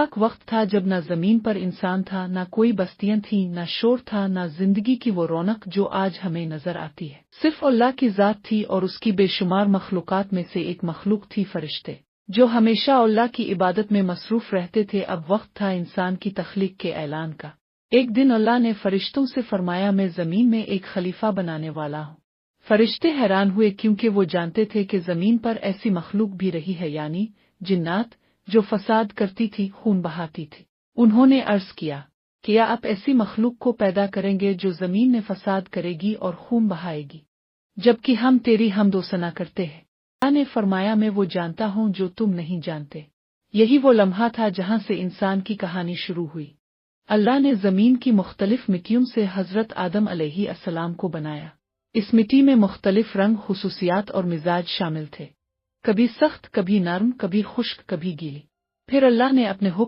ایک وقت تھا جب نہ زمین پر انسان تھا، نہ کوئی بستیاں تھیں، نہ شور تھا، نہ زندگی کی وہ رونق جو آج ہمیں نظر آتی ہے۔ صرف اللہ کی ذات تھی اور اس کی بے شمار مخلوقات میں سے ایک مخلوق تھی فرشتے، جو ہمیشہ اللہ کی عبادت میں مصروف رہتے تھے۔ اب وقت تھا انسان کی تخلیق کے اعلان کا۔ ایک دن اللہ نے فرشتوں سے فرمایا، میں زمین میں ایک خلیفہ بنانے والا ہوں۔ فرشتے حیران ہوئے کیونکہ وہ جانتے تھے کہ زمین پر ایسی مخلوق بھی رہی ہے، یعنی جنات، جو فساد کرتی تھی، خون بہاتی تھی۔ انہوں نے عرض کیا، کیا آپ ایسی مخلوق کو پیدا کریں گے جو زمین میں فساد کرے گی اور خون بہائے گی، جبکہ ہم تیری حمد و ثنا کرتے ہیں؟ اللہ نے فرمایا، میں وہ جانتا ہوں جو تم نہیں جانتے۔ یہی وہ لمحہ تھا جہاں سے انسان کی کہانی شروع ہوئی۔ اللہ نے زمین کی مختلف مٹیوں سے حضرت آدم علیہ السلام کو بنایا۔ اس مٹی میں مختلف رنگ، خصوصیات اور مزاج شامل تھے، کبھی سخت، کبھی نرم، کبھی خشک، کبھی گیلی۔ پھر اللہ نے اپنے حکم